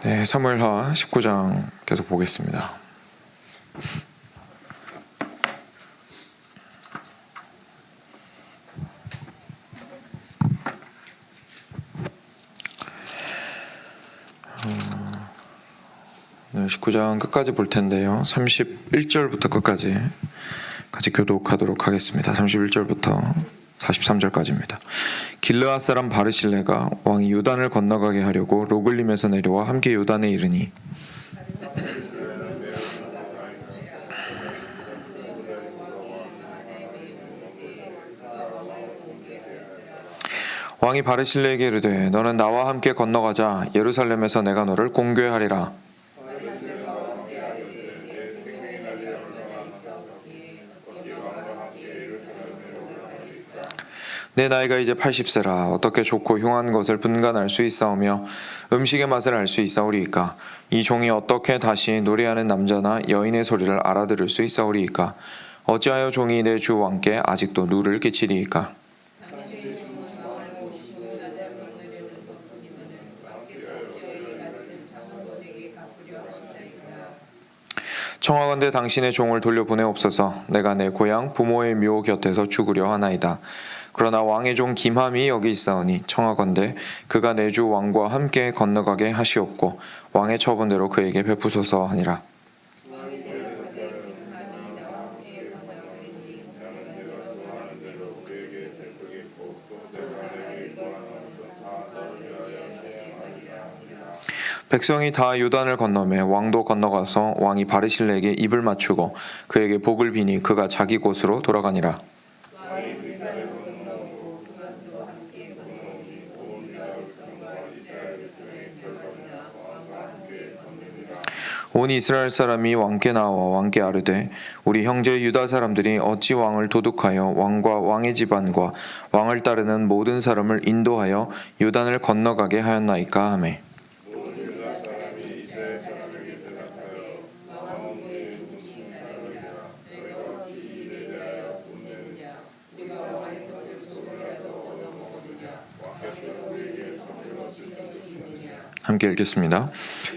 네, 사무엘하 19장 계속 보겠습니다. 네, 19장 끝까지 볼 텐데요. 31절부터 끝까지 같이 교독하도록 하겠습니다. 31절부터 43절까지입니다. 길르앗 사람 바르실레가 왕이 요단을 건너가게 하려고 로글림에서 내려와 함께 요단에 이르니 왕이 바르실레에게 이르되 너는 나와 함께 건너가자. 예루살렘에서 내가 너를 공교하리라. 내 나이가 이제 80세라 어떻게 좋고 흉한 것을 분간할 수 있사오며 음식의 맛을 알 수 있사오리이까. 이 종이 어떻게 다시 노래하는 남자나 여인의 소리를 알아들을 수 있사오리이까. 어찌하여 종이 내 주 왕께 아직도 누를 끼치리이까. 청하건대 당신의 종을 돌려보내옵소서. 내가 내 고향 부모의 묘 곁에서 죽으려 하나이다. 그러나 왕의 종 김함이 여기 있사오니 청하건대 그가 내 주 왕과 함께 건너가게 하시옵고 왕의 처분대로 그에게 베푸소서 하니라. 백성이 다 요단을 건너매 왕도 건너가서 왕이 바르실레에게 입을 맞추고 그에게 복을 비니 그가 자기 곳으로 돌아가니라. 온 이스라엘 사람이 왕께 나와 왕께 아뢰되 우리 형제 유다 사람들이 어찌 왕을 도둑하여 왕과 왕의 집안과 왕을 따르는 모든 사람을 인도하여 요단을 건너가게 하였나이까 하매 함께 읽겠습니다.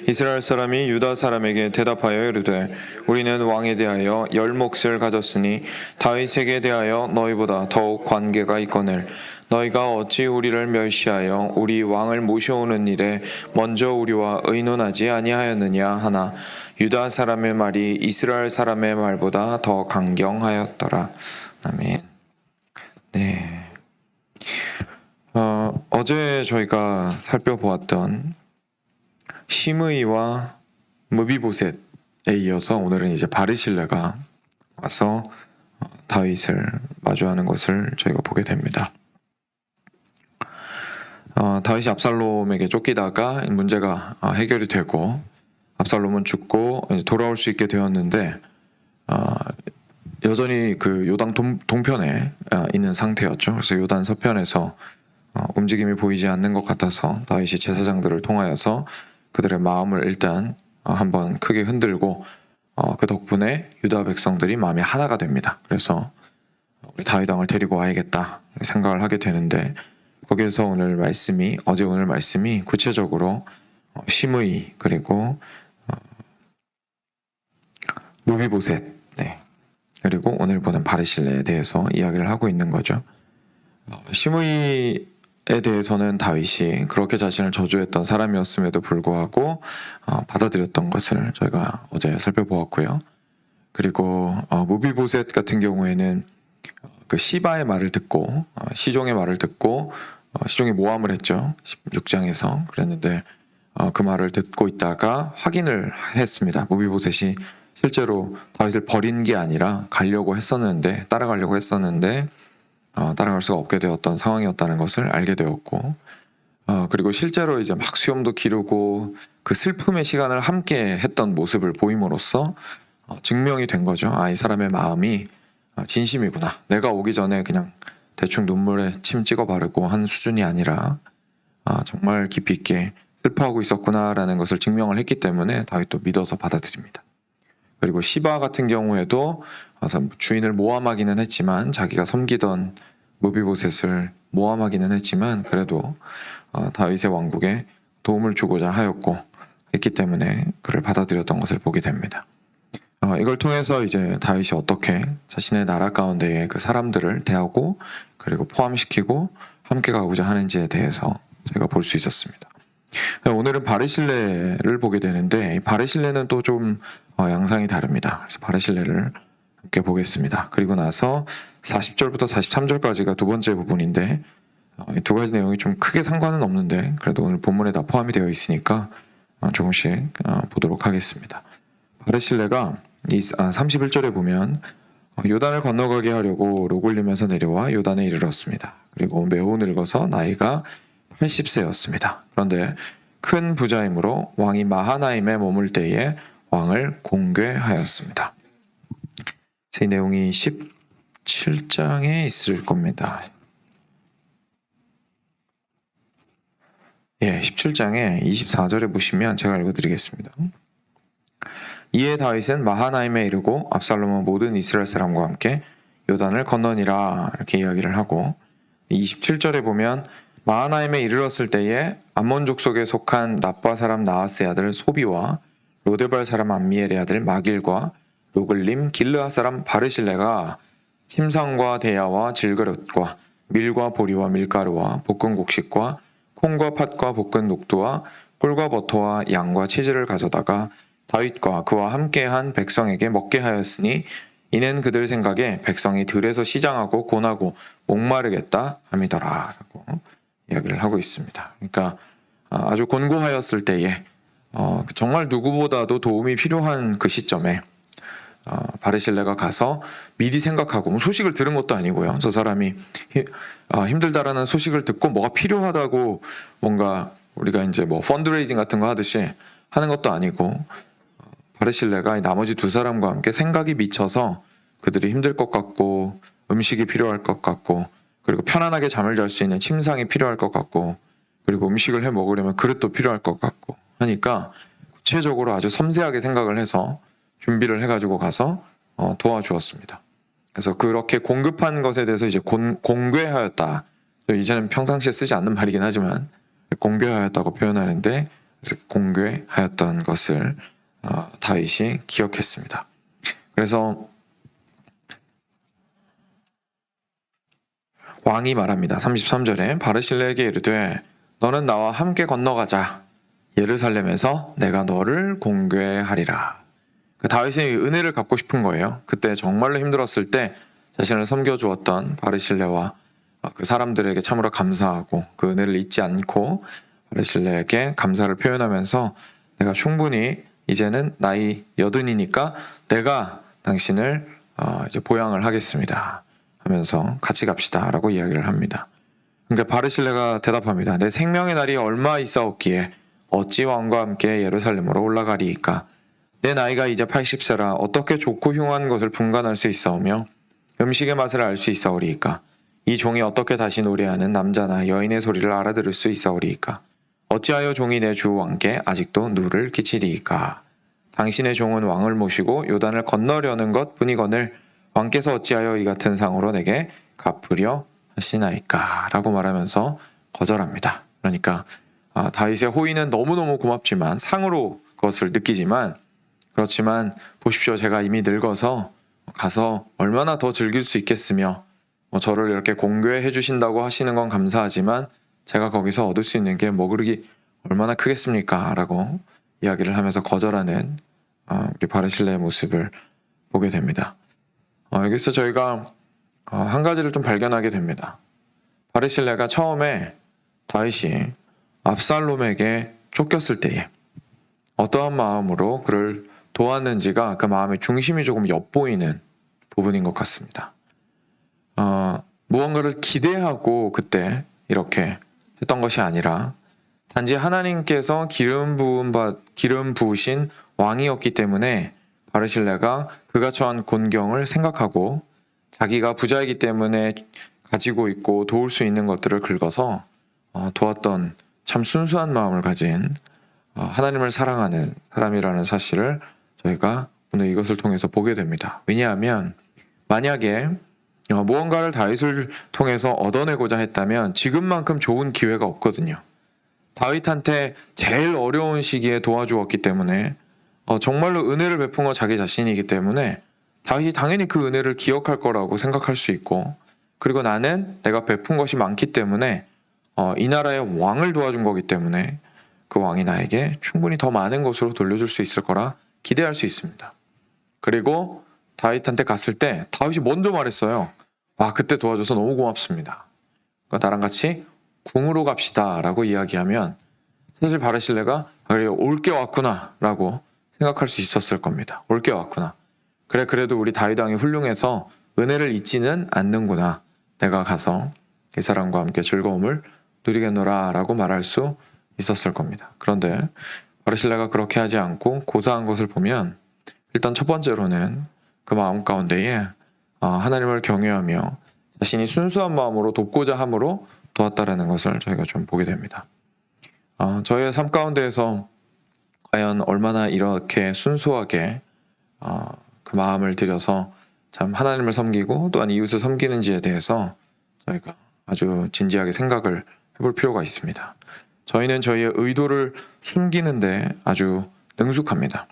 이스라엘 사람이 유다 사람에게 대답하여 이르되 우리는 왕에 대하여 열 몫을 가졌으니 다윗에게 대하여 너희보다 더욱 관계가 있거늘 너희가 어찌 우리를 멸시하여 우리 왕을 모셔오는 일에 먼저 우리와 의논하지 아니하였느냐 하나 유다 사람의 말이 이스라엘 사람의 말보다 더 강경하였더라. 아멘. 네. 어제 저희가 살펴보았던 시므이와 무비보셋에 이어서 오늘은 이제 바르실레가 와서 다윗을 마주하는 것을 저희가 보게 됩니다. 다윗이 압살롬에게 쫓기다가 문제가 해결이 되고 압살롬은 죽고 이제 돌아올 수 있게 되었는데 여전히 그 요단 동편에 있는 상태였죠. 그래서 요단 서편에서 움직임이 보이지 않는 것 같아서 다윗이 제사장들을 통하여서 그들의 마음을 일단 한번 크게 흔들고 그 덕분에 유다 백성들이 마음이 하나가 됩니다. 그래서 우리 다윗 왕을 데리고 와야겠다 생각을 하게 되는데 거기에서 어제 오늘 말씀이 구체적으로 시므이 그리고 무비보셋 그리고 오늘 보는 바르실레에 대해서 이야기를 하고 있는 거죠. 시므이에 대해서는 다윗이 그렇게 자신을 저주했던 사람이었음에도 불구하고 받아들였던 것을 저희가 어제 살펴보았고요. 그리고 무비보셋 같은 경우에는 그 시바의 말을 듣고 시종의 말을 듣고 시종이 모함을 했죠. 16장에서 그랬는데 그 말을 듣고 있다가 확인을 했습니다. 무비보셋이 실제로 다윗을 버린 게 아니라 따라가려고 했었는데 따라갈 수가 없게 되었던 상황이었다는 것을 알게 되었고 그리고 실제로 이제 막 수염도 기르고 그 슬픔의 시간을 함께 했던 모습을 보임으로써 증명이 된 거죠. 이 사람의 마음이 진심이구나. 내가 오기 전에 그냥 대충 눈물에 침 찍어 바르고 한 수준이 아니라 정말 깊이 있게 슬퍼하고 있었구나라는 것을 증명을 했기 때문에 다윗도 믿어서 받아들입니다. 그리고 시바 같은 경우에도 주인을 모함하기는 했지만 자기가 섬기던 무비보셋을 모함하기는 했지만 그래도 다윗의 왕국에 도움을 주고자 하였고 했기 때문에 그를 받아들였던 것을 보게 됩니다. 이걸 통해서 이제 다윗이 어떻게 자신의 나라 가운데에 그 사람들을 대하고 그리고 포함시키고 함께 가고자 하는지에 대해서 제가 볼 수 있었습니다. 오늘은 바르실레를 보게 되는데 이 바르실레는 또 좀 양상이 다릅니다. 그래서 바르실레를 함께 보겠습니다. 그리고 나서 40절부터 43절까지가 두 번째 부분인데 이 두 가지 내용이 좀 크게 상관은 없는데 그래도 오늘 본문에 다 포함이 되어 있으니까 조금씩 보도록 하겠습니다. 바르실레가 이 31절에 보면 요단을 건너가게 하려고 록올리면서 내려와 요단에 이르렀습니다. 그리고 매우 늙어서 나이가 80세였습니다. 그런데 큰 부자이므로 왕이 마하나임에 머물 때에 왕을 공궤하였습니다. 이 내용이 17장에 있을 겁니다. 17장에 24절에 보시면 제가 읽어드리겠습니다. 이에 다윗은 마하나임에 이르고 압살롬은 모든 이스라엘 사람과 함께 요단을 건너니라 이렇게 이야기를 하고 27절에 보면 마하나임에 이르렀을 때에 암몬 족속에 속한 랍바 사람 나하스의 아들 소비와 로데발 사람 암미엘의 아들 마길과 로글림 길르앗 사람 바르실레가 침상과 대야와 질그릇과 밀과 보리와 밀가루와 볶은 곡식과 콩과 팥과 볶은 녹두와 꿀과 버터와 양과 치즈를 가져다가 다윗과 그와 함께한 백성에게 먹게 하였으니 이는 그들 생각에 백성이 들에서 시장하고 곤하고 목마르겠다 함이더라 라고 이야기를 하고 있습니다. 그러니까 아주 곤고하였을 때에 정말 누구보다도 도움이 필요한 그 시점에 바르실레가 가서 미리 생각하고 소식을 들은 것도 아니고요. 저 사람이 힘들다라는 소식을 듣고 뭐가 필요하다고 뭔가 우리가 이제 뭐 펀드레이징 같은 거 하듯이 하는 것도 아니고 바르실레가 나머지 두 사람과 함께 생각이 미쳐서 그들이 힘들 것 같고 음식이 필요할 것 같고 그리고 편안하게 잠을 잘 수 있는 침상이 필요할 것 같고 그리고 음식을 해 먹으려면 그릇도 필요할 것 같고 하니까 구체적으로 아주 섬세하게 생각을 해서 준비를 해가지고 가서 도와주었습니다. 그래서 그렇게 공급한 것에 대해서 이제 공궤하였다. 이제는 평상시에 쓰지 않는 말이긴 하지만 공궤하였다고 표현하는데 그래서 공궤하였던 것을 다윗이 기억했습니다. 그래서 왕이 말합니다. 33절에 바르실레에게 이르되 너는 나와 함께 건너가자. 예루살렘에서 내가 너를 공궤하리라. 다윗이 은혜를 갚고 싶은 거예요. 그때 정말로 힘들었을 때 자신을 섬겨주었던 바르실레와 그 사람들에게 참으로 감사하고 그 은혜를 잊지 않고 바르실레에게 감사를 표현하면서 내가 충분히 이제는 나이 80이니까 내가 당신을 이제 보양을 하겠습니다 하면서 같이 갑시다 라고 이야기를 합니다. 그러니까 바르실레가 대답합니다. 내 생명의 날이 얼마 있사옵기에 어찌 왕과 함께 예루살렘으로 올라가리이까. 내 나이가 이제 80세라 어떻게 좋고 흉한 것을 분간할 수 있사오며 음식의 맛을 알 수 있사오리이까. 이 종이 어떻게 다시 노래하는 남자나 여인의 소리를 알아들을 수 있사오리이까. 어찌하여 종이 내 주 왕께 아직도 누를 끼치리이까. 당신의 종은 왕을 모시고 요단을 건너려는 것 뿐이거늘 왕께서 어찌하여 이 같은 상으로 내게 갚으려 하시나이까 라고 말하면서 거절합니다. 그러니까 다윗의 호의는 너무너무 고맙지만 상으로 그것을 느끼지만 그렇지만 보십시오. 제가 이미 늙어서 가서 얼마나 더 즐길 수 있겠으며 저를 이렇게 공궤해 주신다고 하시는 건 감사하지만 제가 거기서 얻을 수 있는 게 뭐 그렇게 얼마나 크겠습니까? 라고 이야기를 하면서 거절하는 우리 바르실레의 모습을 보게 됩니다. 여기서 저희가 한 가지를 좀 발견하게 됩니다. 바르실레가 처음에 다윗이 압살롬에게 쫓겼을 때에 어떠한 마음으로 그를 도왔는지가 그 마음의 중심이 조금 엿보이는 부분인 것 같습니다. 무언가를 기대하고 그때 이렇게 했던 것이 아니라 단지 하나님께서 기름 부으신 왕이었기 때문에 바르실레가 그가 처한 곤경을 생각하고 자기가 부자이기 때문에 가지고 있고 도울 수 있는 것들을 긁어서 도왔던 참 순수한 마음을 가진 하나님을 사랑하는 사람이라는 사실을 저희가 오늘 이것을 통해서 보게 됩니다. 왜냐하면 만약에 무언가를 다윗을 통해서 얻어내고자 했다면 지금만큼 좋은 기회가 없거든요. 다윗한테 제일 어려운 시기에 도와주었기 때문에 정말로 은혜를 베푼 건 자기 자신이기 때문에 다윗이 당연히 그 은혜를 기억할 거라고 생각할 수 있고, 그리고 나는 내가 베푼 것이 많기 때문에 이 나라의 왕을 도와준 거기 때문에 그 왕이 나에게 충분히 더 많은 것으로 돌려줄 수 있을 거라 기대할 수 있습니다. 그리고 다윗한테 갔을 때 다윗이 먼저 말했어요. 와, 그때 도와줘서 너무 고맙습니다. 그러니까 나랑 같이 궁으로 갑시다 라고 이야기하면 사실 바르실레가 그래, 올 게 왔구나 라고 생각할 수 있었을 겁니다. 올 게 왔구나. 그래, 그래도 우리 다윗 왕이 훌륭해서 은혜를 잊지는 않는구나. 내가 가서 이 사람과 함께 즐거움을 누리겠노라 라고 말할 수 있었을 겁니다. 그런데 바르실레가 그렇게 하지 않고 고사한 것을 보면 일단 첫 번째로는 그 마음 가운데에 하나님을 경외하며 자신이 순수한 마음으로 돕고자 함으로 도왔다라는 것을 저희가 좀 보게 됩니다. 저희의 삶 가운데에서 과연 얼마나 이렇게 순수하게 그 마음을 들여서 참 하나님을 섬기고 또한 이웃을 섬기는지에 대해서 저희가 아주 진지하게 생각을 해볼 필요가 있습니다. 저희는 저희의 의도를 숨기는데 아주 능숙합니다.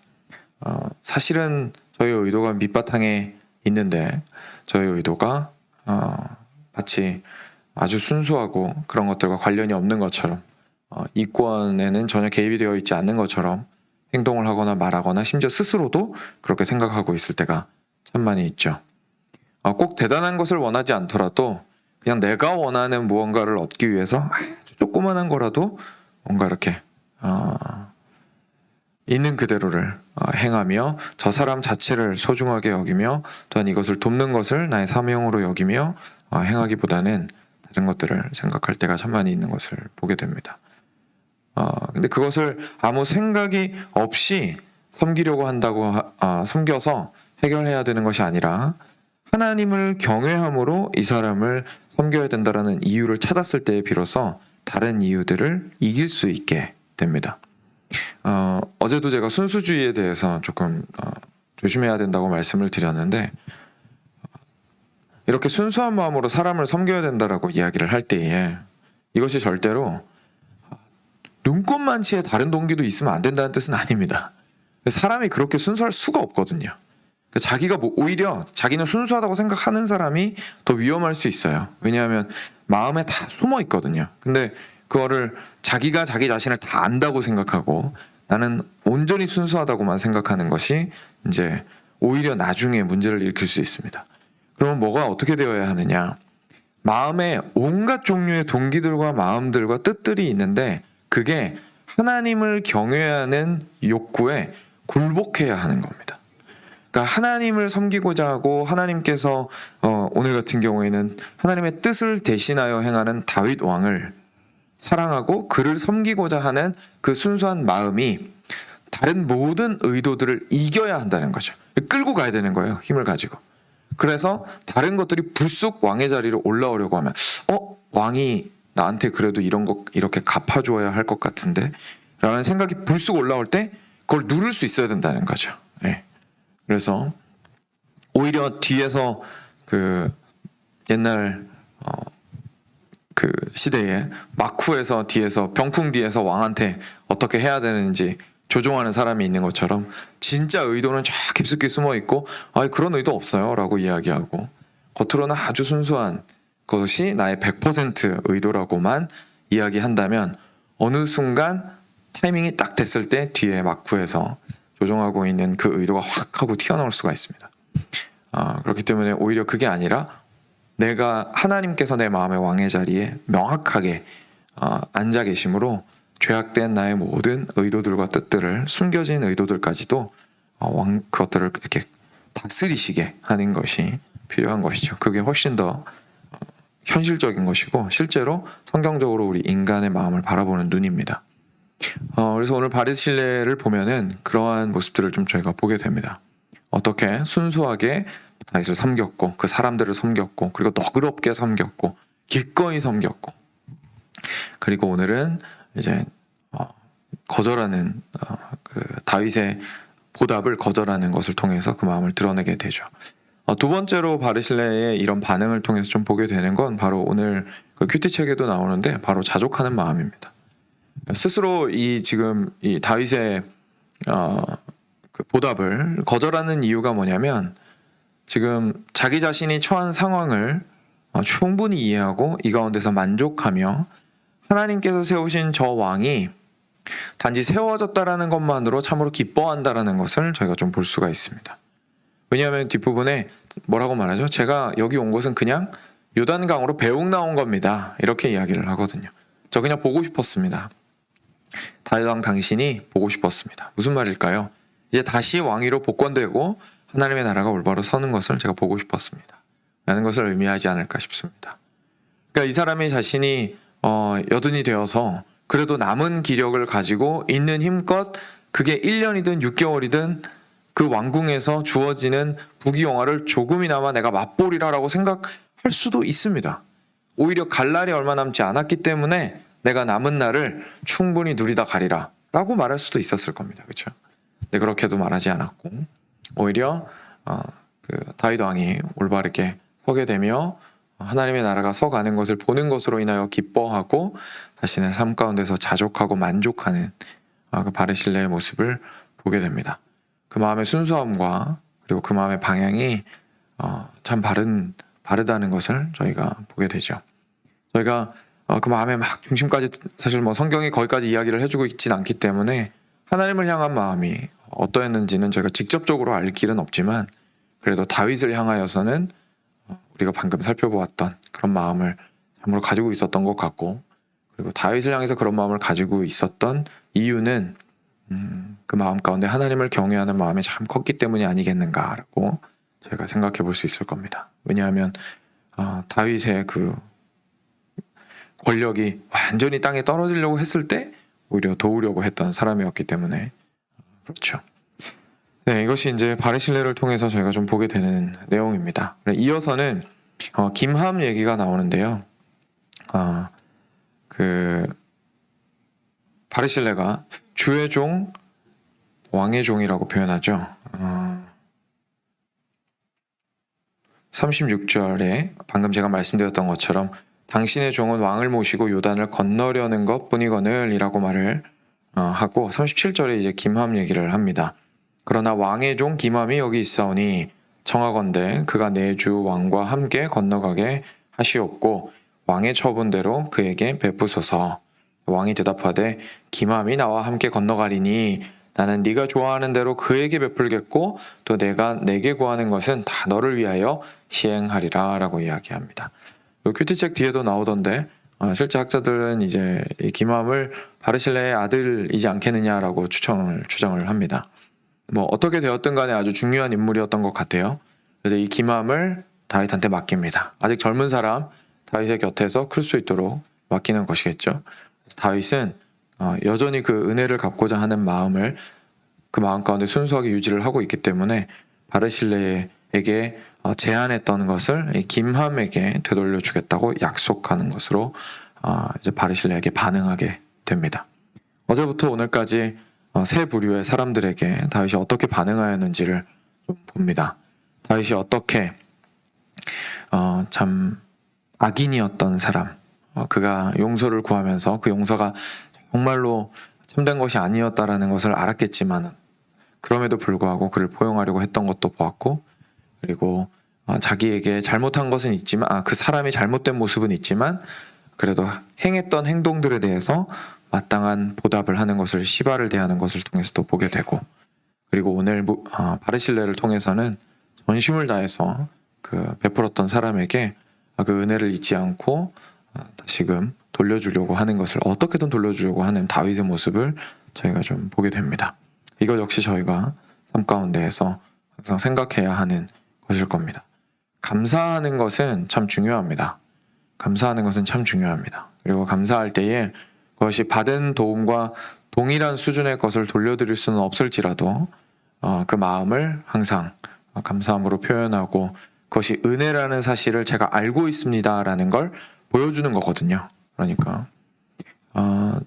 사실은 저희의 의도가 밑바탕에 있는데 저희의 의도가 마치 아주 순수하고 그런 것들과 관련이 없는 것처럼 이권에는 전혀 개입이 되어 있지 않는 것처럼 행동을 하거나 말하거나 심지어 스스로도 그렇게 생각하고 있을 때가 참 많이 있죠. 꼭 대단한 것을 원하지 않더라도 그냥 내가 원하는 무언가를 얻기 위해서 아주 조그만한 거라도 뭔가 이렇게 있는 그대로를 행하며 저 사람 자체를 소중하게 여기며 또한 이것을 돕는 것을 나의 사명으로 여기며 행하기보다는 다른 것들을 생각할 때가 참 많이 있는 것을 보게 됩니다. 근데 그것을 아무 생각이 없이 섬기려고 한다고 섬겨서 해결해야 되는 것이 아니라 하나님을 경외함으로 이 사람을 섬겨야 된다라는 이유를 찾았을 때에 비로소 다른 이유들을 이길 수 있게 됩니다. 어제도 제가 순수주의에 대해서 조금 조심해야 된다고 말씀을 드렸는데 이렇게 순수한 마음으로 사람을 섬겨야 된다라고 이야기를 할 때에 이것이 절대로 눈꽃만치의 다른 동기도 있으면 안 된다는 뜻은 아닙니다. 사람이 그렇게 순수할 수가 없거든요. 자기가 오히려 자기는 순수하다고 생각하는 사람이 더 위험할 수 있어요. 왜냐하면 마음에 다 숨어 있거든요. 근데 그거를 자기가 자기 자신을 다 안다고 생각하고 나는 온전히 순수하다고만 생각하는 것이 이제 오히려 나중에 문제를 일으킬 수 있습니다. 그러면 뭐가 어떻게 되어야 하느냐? 마음에 온갖 종류의 동기들과 마음들과 뜻들이 있는데 그게 하나님을 경외하는 욕구에 굴복해야 하는 겁니다. 그러니까 하나님을 섬기고자 하고 하나님께서 오늘 같은 경우에는 하나님의 뜻을 대신하여 행하는 다윗 왕을 사랑하고 그를 섬기고자 하는 그 순수한 마음이 다른 모든 의도들을 이겨야 한다는 거죠. 끌고 가야 되는 거예요. 힘을 가지고. 그래서 다른 것들이 불쑥 왕의 자리로 올라오려고 하면 왕이 나한테 그래도 이런 거 이렇게 갚아줘야 할 것 같은데 라는 생각이 불쑥 올라올 때 그걸 누를 수 있어야 된다는 거죠. 네. 그래서 오히려 뒤에서 그 옛날 그 시대에 마쿠에서 뒤에서 병풍 뒤에서 왕한테 어떻게 해야 되는지 조종하는 사람이 있는 것처럼 진짜 의도는 저 깊숙이 숨어 있고 그런 의도 없어요 라고 이야기하고 겉으로는 아주 순수한 것이 나의 100% 의도라고만 이야기한다면 어느 순간 타이밍이 딱 됐을 때 뒤에 마쿠에서 조종하고 있는 그 의도가 확 하고 튀어나올 수가 있습니다. 그렇기 때문에 오히려 그게 아니라 내가 하나님께서 내 마음의 왕의 자리에 명확하게 앉아 계심으로 죄악된 나의 모든 의도들과 뜻들을 숨겨진 의도들까지도 그것들을 이렇게 다스리시게 하는 것이 필요한 것이죠. 그게 훨씬 더 현실적인 것이고 실제로 성경적으로 우리 인간의 마음을 바라보는 눈입니다. 그래서 오늘 바르실레를 보면은 그러한 모습들을 좀 저희가 보게 됩니다. 어떻게 순수하게 다윗을 섬겼고 그 사람들을 섬겼고 그리고 너그럽게 섬겼고 기꺼이 섬겼고 그리고 오늘은 이제 거절하는 그 다윗의 보답을 거절하는 것을 통해서 그 마음을 드러내게 되죠. 두 번째로 바르실레의 이런 반응을 통해서 좀 보게 되는 건 바로 오늘 그 큐티 책에도 나오는데 바로 자족하는 마음입니다. 스스로 이 지금 이 다윗의 그 보답을 거절하는 이유가 뭐냐면 지금 자기 자신이 처한 상황을 충분히 이해하고 이 가운데서 만족하며 하나님께서 세우신 저 왕이 단지 세워졌다라는 것만으로 참으로 기뻐한다라는 것을 저희가 좀 볼 수가 있습니다. 왜냐하면 뒷부분에 뭐라고 말하죠? 제가 여기 온 것은 그냥 요단강으로 배웅 나온 겁니다. 이렇게 이야기를 하거든요. 저 그냥 보고 싶었습니다. 다윗 왕 당신이 보고 싶었습니다. 무슨 말일까요? 이제 다시 왕위로 복권되고 하나님의 나라가 올바로 서는 것을 제가 보고 싶었습니다. 라는 것을 의미하지 않을까 싶습니다. 그러니까 이 사람이 자신이 여든이 되어서 그래도 남은 기력을 가지고 있는 힘껏 그게 1년이든 6개월이든 그 왕궁에서 주어지는 부귀영화를 조금이나마 내가 맛보리라라고 생각할 수도 있습니다. 오히려 갈 날이 얼마 남지 않았기 때문에 내가 남은 날을 충분히 누리다 가리라 라고 말할 수도 있었을 겁니다. 그렇죠? 근데 그렇게도 말하지 않았고 오히려 그 다윗 왕이 올바르게 서게 되며 하나님의 나라가 서가는 것을 보는 것으로 인하여 기뻐하고 자신의 삶 가운데서 자족하고 만족하는 그 바르실레의 모습을 보게 됩니다. 그 마음의 순수함과 그리고 그 마음의 방향이 참 바르다는 것을 저희가 보게 되죠. 저희가 그 마음의 막 중심까지 사실 뭐 성경이 거기까지 이야기를 해주고 있진 않기 때문에 하나님을 향한 마음이 어떠했는지는 저희가 직접적으로 알 길은 없지만 그래도 다윗을 향하여서는 우리가 방금 살펴보았던 그런 마음을 참으로 가지고 있었던 것 같고 그리고 다윗을 향해서 그런 마음을 가지고 있었던 이유는 그 마음 가운데 하나님을 경외하는 마음이 참 컸기 때문이 아니겠는가라고 저희가 생각해 볼 수 있을 겁니다. 왜냐하면 다윗의 그 권력이 완전히 땅에 떨어지려고 했을 때 오히려 도우려고 했던 사람이었기 때문에 그렇죠. 네, 이것이 이제 바르실레를 통해서 저희가 좀 보게 되는 내용입니다. 이어서는 김함 얘기가 나오는데요. 그 바르실레가 주의 종, 왕의 종이라고 표현하죠. 36절에 방금 제가 말씀드렸던 것처럼 당신의 종은 왕을 모시고 요단을 건너려는 것뿐이거늘 이라고 말을 하고 37절에 이제 김함 얘기를 합니다. 그러나 왕의 종 김함이 여기 있사오니 청하건대 그가 내 주 왕과 함께 건너가게 하시옵고 왕의 처분대로 그에게 베푸소서. 왕이 대답하되 김함이 나와 함께 건너가리니 나는 네가 좋아하는 대로 그에게 베풀겠고 또 내가 내게 구하는 것은 다 너를 위하여 시행하리라 라고 이야기합니다. 큐티책 뒤에도 나오던데 실제 학자들은 이제 이 김함을 바르실레의 아들이지 않겠느냐라고 추정을 합니다. 뭐 어떻게 되었든 간에 아주 중요한 인물이었던 것 같아요. 그래서 이 김함을 다윗한테 맡깁니다. 아직 젊은 사람 다윗의 곁에서 클 수 있도록 맡기는 것이겠죠. 다윗은 여전히 그 은혜를 갚고자 하는 마음을 그 마음 가운데 순수하게 유지를 하고 있기 때문에 바르실레에게 제안했던 것을 김함에게 되돌려 주겠다고 약속하는 것으로 이제 바르실레에게 반응하게 됩니다. 어제부터 오늘까지 세 부류의 사람들에게 다윗이 어떻게 반응하였는지를 좀 봅니다. 다윗이 어떻게 참 악인이었던 사람, 그가 용서를 구하면서 그 용서가 정말로 참된 것이 아니었다라는 것을 알았겠지만 그럼에도 불구하고 그를 포용하려고 했던 것도 보았고 그리고 자기에게 잘못한 것은 있지만 그 사람이 잘못된 모습은 있지만 그래도 행했던 행동들에 대해서 마땅한 보답을 하는 것을 시바를 대하는 것을 통해서도 보게 되고 그리고 오늘 바르실레를 통해서는 전심을 다해서 그 베풀었던 사람에게 그 은혜를 잊지 않고 다시금 돌려주려고 하는 것을 어떻게든 돌려주려고 하는 다윗의 모습을 저희가 좀 보게 됩니다. 이것 역시 저희가 삶 가운데에서 항상 생각해야 하는 것일 겁니다. 감사하는 것은 참 중요합니다. 감사하는 것은 참 중요합니다. 그리고 감사할 때에 그것이 받은 도움과 동일한 수준의 것을 돌려드릴 수는 없을지라도 그 마음을 항상 감사함으로 표현하고 그것이 은혜라는 사실을 제가 알고 있습니다라는 걸 보여주는 거거든요. 그러니까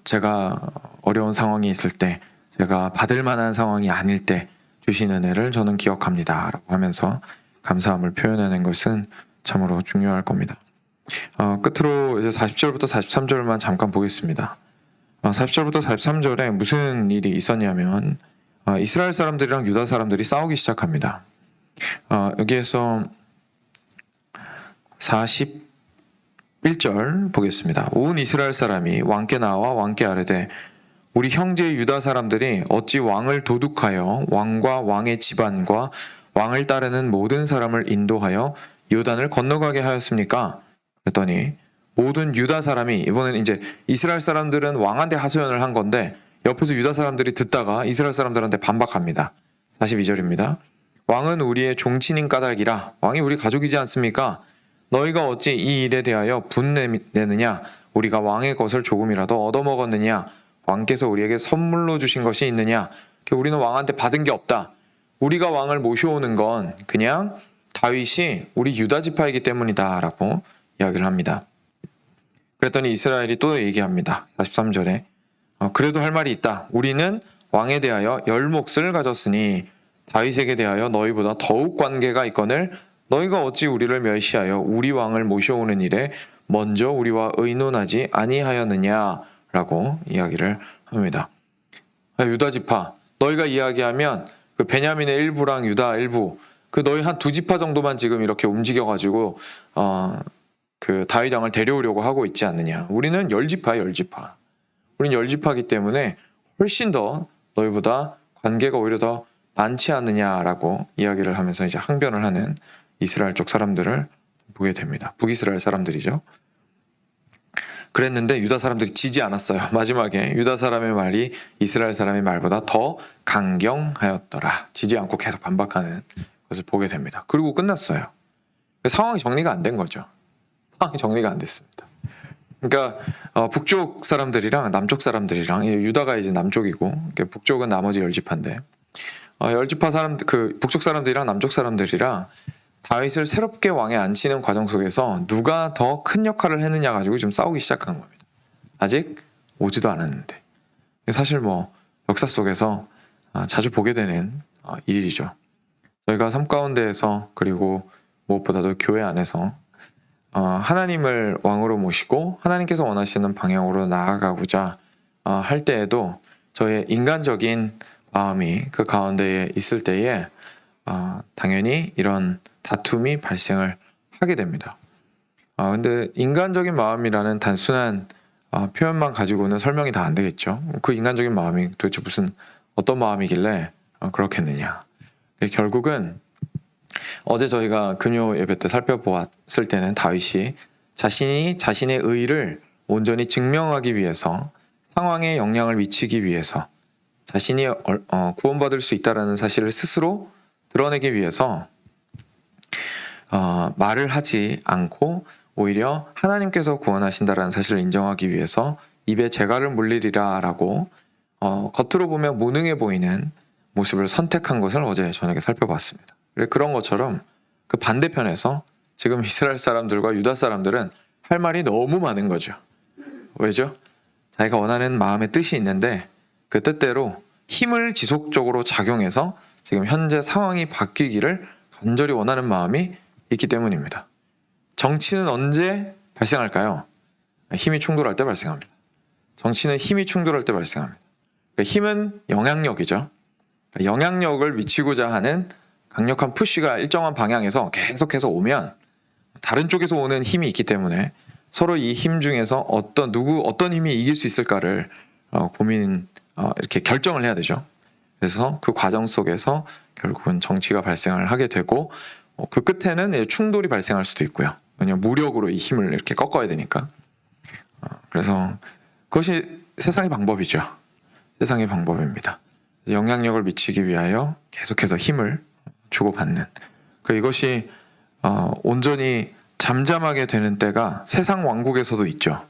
제가 어려운 상황이 있을 때 제가 받을 만한 상황이 아닐 때 주신 은혜를 저는 기억합니다 라고 하면서 감사함을 표현하는 것은 참으로 중요할 겁니다. 끝으로 이제 40절부터 43절만 잠깐 보겠습니다. 40절부터 43절에 무슨 일이 있었냐면 이스라엘 사람들이랑 유다 사람들이 싸우기 시작합니다. 여기에서 41절 보겠습니다. 온 이스라엘 사람이 왕께 나와 왕께 아뢰되 우리 형제 유다 사람들이 어찌 왕을 도둑하여 왕과 왕의 집안과 왕을 따르는 모든 사람을 인도하여 요단을 건너가게 하였습니까? 그랬더니 모든 유다 사람이, 이번엔 이제 이스라엘 사람들은 왕한테 하소연을 한 건데 옆에서 유다 사람들이 듣다가 이스라엘 사람들한테 반박합니다. 42절입니다. 왕은 우리의 종친인 까닭이라 왕이 우리 가족이지 않습니까? 너희가 어찌 이 일에 대하여 분내느냐? 우리가 왕의 것을 조금이라도 얻어먹었느냐? 왕께서 우리에게 선물로 주신 것이 있느냐? 우리는 왕한테 받은 게 없다. 우리가 왕을 모셔오는 건 그냥 다윗이 우리 유다 지파이기 때문이다 라고 이야기를 합니다. 그랬더니 이스라엘이 또 얘기합니다. 43절에 그래도 할 말이 있다. 우리는 왕에 대하여 열 몫을 가졌으니 다윗에게 대하여 너희보다 더욱 관계가 있거늘 너희가 어찌 우리를 멸시하여 우리 왕을 모셔오는 일에 먼저 우리와 의논하지 아니하였느냐라고 이야기를 합니다. 유다 지파, 너희가 이야기하면 그 베냐민의 일부랑 유다 일부, 그 너희 한 두 지파 정도만 지금 이렇게 움직여가지고 그 다윗 왕을 데려오려고 하고 있지 않느냐. 우리는 열 지파야, 열 지파. 우리는 열 지파이기 때문에 훨씬 더 너희보다 관계가 오히려 더 많지 않느냐라고 이야기를 하면서 이제 항변을 하는 이스라엘 쪽 사람들을 보게 됩니다. 북이스라엘 사람들이죠. 그랬는데 유다 사람들이 지지 않았어요. 마지막에 유다 사람의 말이 이스라엘 사람의 말보다 더 강경하였더라. 지지 않고 계속 반박하는 것을 보게 됩니다. 그리고 끝났어요. 상황이 정리가 안 된 거죠. 상황이 정리가 안 됐습니다. 그러니까 북쪽 사람들이랑 남쪽 사람들이랑, 유다가 이제 남쪽이고 북쪽은 나머지 열 지파인데 열 지파 사람, 그 북쪽 사람들이랑 남쪽 사람들이랑 다윗을 새롭게 왕에 앉히는 과정 속에서 누가 더 큰 역할을 했느냐 가지고 좀 싸우기 시작한 겁니다. 아직 오지도 않았는데. 사실 뭐 역사 속에서 자주 보게 되는 일이죠. 저희가 삶 가운데에서, 그리고 무엇보다도 교회 안에서 하나님을 왕으로 모시고 하나님께서 원하시는 방향으로 나아가고자 할 때에도 저의 인간적인 마음이 그 가운데에 있을 때에 당연히 이런 다툼이 발생을 하게 됩니다. 근데 인간적인 마음이라는 단순한 표현만 가지고는 설명이 다 안 되겠죠. 그 인간적인 마음이 도대체 어떤 마음이길래 그렇겠느냐. 결국은 어제 저희가 금요 예배 때 살펴보았을 때는 다윗이 자신이 자신의 의를 온전히 증명하기 위해서, 상황에 영향을 미치기 위해서, 자신이 구원받을 수 있다는 사실을 스스로 드러내기 위해서 말을 하지 않고 오히려 하나님께서 구원하신다라는 사실을 인정하기 위해서 입에 재갈을 물리리라 라고 겉으로 보면 무능해 보이는 모습을 선택한 것을 어제 저녁에 살펴봤습니다. 그런 것처럼 그 반대편에서 지금 이스라엘 사람들과 유다 사람들은 할 말이 너무 많은 거죠. 왜죠? 자기가 원하는 마음의 뜻이 있는데 그 뜻대로 힘을 지속적으로 작용해서 지금 현재 상황이 바뀌기를 간절히 원하는 마음이 있기 때문입니다. 정치는 언제 발생할까요? 힘이 충돌할 때 발생합니다. 정치는 힘이 충돌할 때 발생합니다. 힘은 영향력이죠. 영향력을 미치고자 하는 강력한 푸시가 일정한 방향에서 계속해서 오면 다른 쪽에서 오는 힘이 있기 때문에 서로 이 힘 중에서 어떤 힘이 이길 수 있을까를 이렇게 결정을 해야 되죠. 그래서 그 과정 속에서 결국은 정치가 발생을 하게 되고 그 끝에는 충돌이 발생할 수도 있고요. 왜냐하면 무력으로 이 힘을 이렇게 꺾어야 되니까. 그래서 그것이 세상의 방법이죠. 세상의 방법입니다. 영향력을 미치기 위하여 계속해서 힘을 주고받는. 이것이 온전히 잠잠하게 되는 때가 세상 왕국에서도 있죠.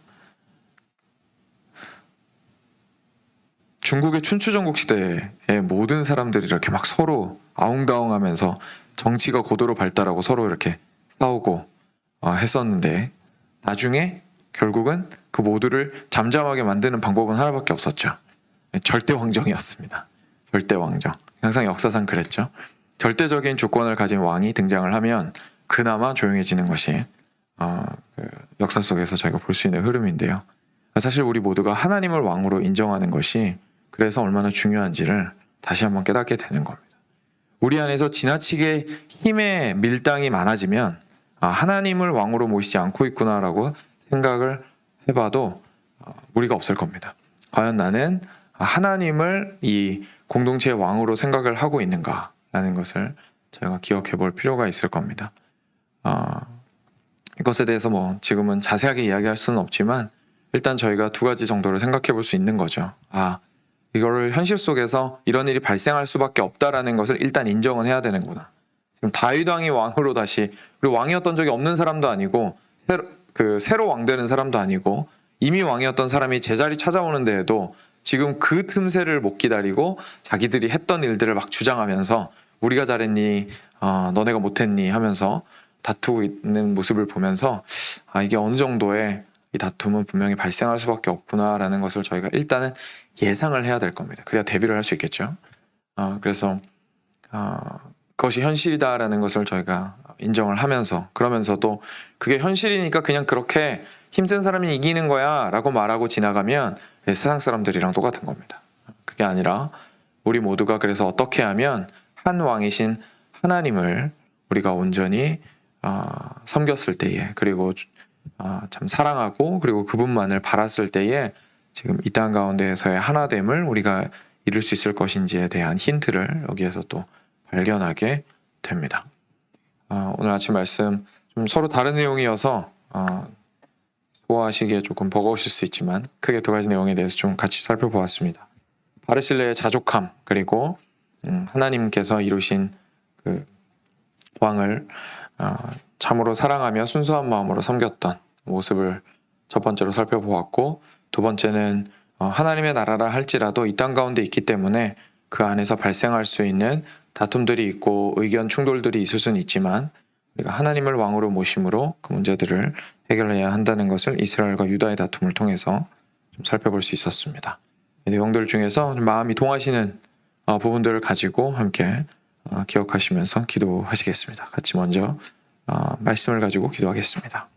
중국의 춘추전국 시대에 모든 사람들이 이렇게 막 서로 아웅다웅하면서 정치가 고도로 발달하고 서로 이렇게 싸우고 했었는데 나중에 결국은 그 모두를 잠잠하게 만드는 방법은 하나밖에 없었죠. 절대왕정이었습니다. 절대왕정. 항상 역사상 그랬죠. 절대적인 주권을 가진 왕이 등장을 하면 그나마 조용해지는 것이 역사 속에서 저희가 볼 수 있는 흐름인데요. 사실 우리 모두가 하나님을 왕으로 인정하는 것이 그래서 얼마나 중요한지를 다시 한번 깨닫게 되는 겁니다. 우리 안에서 지나치게 힘의 밀당이 많아지면 하나님을 왕으로 모시지 않고 있구나라고 생각을 해봐도 무리가 없을 겁니다. 과연 나는 하나님을 이 공동체의 왕으로 생각을 하고 있는가라는 것을 저희가 기억해 볼 필요가 있을 겁니다. 이것에 대해서 지금은 자세하게 이야기할 수는 없지만 일단 저희가 두 가지 정도로 생각해 볼 수 있는 거죠. 이거를 현실 속에서 이런 일이 발생할 수밖에 없다라는 것을 일단 인정은 해야 되는구나. 지금 다윗 왕이 왕으로 다시, 그리고 왕이었던 적이 없는 사람도 아니고 새로 왕되는 사람도 아니고 이미 왕이었던 사람이 제자리 찾아오는 데에도 지금 그 틈새를 못 기다리고 자기들이 했던 일들을 막 주장하면서 우리가 잘했니, 너네가 못했니 하면서 다투고 있는 모습을 보면서 이게 어느 정도의 이 다툼은 분명히 발생할 수밖에 없구나라는 것을 저희가 일단은 예상을 해야 될 겁니다. 그래야 대비를 할 수 있겠죠. 그래서 그것이 현실이다라는 것을 저희가 인정을 하면서, 그러면서도 그게 현실이니까 그냥 그렇게 힘센 사람이 이기는 거야 라고 말하고 지나가면 세상 사람들이랑 똑같은 겁니다. 그게 아니라 우리 모두가 그래서 어떻게 하면 한 왕이신 하나님을 우리가 온전히 섬겼을 때에, 그리고 참 사랑하고 그리고 그분만을 바랐을 때에 지금 이 땅 가운데에서의 하나됨을 우리가 이룰 수 있을 것인지에 대한 힌트를 여기에서 또 발견하게 됩니다. 오늘 아침 말씀 좀 서로 다른 내용이어서 소화하시기에 조금 버거우실 수 있지만 크게 두 가지 내용에 대해서 좀 같이 살펴보았습니다. 바르실레의 자족함, 그리고 하나님께서 이루신 그 왕을 참으로 사랑하며 순수한 마음으로 섬겼던 모습을 첫 번째로 살펴보았고, 두 번째는 하나님의 나라라 할지라도 이 땅 가운데 있기 때문에 그 안에서 발생할 수 있는 다툼들이 있고 의견 충돌들이 있을 수는 있지만 우리가 하나님을 왕으로 모심으로 그 문제들을 해결해야 한다는 것을 이스라엘과 유다의 다툼을 통해서 좀 살펴볼 수 있었습니다. 이 내용들 중에서 마음이 동하시는 부분들을 가지고 함께 기억하시면서 기도하시겠습니다. 같이 먼저 말씀을 가지고 기도하겠습니다.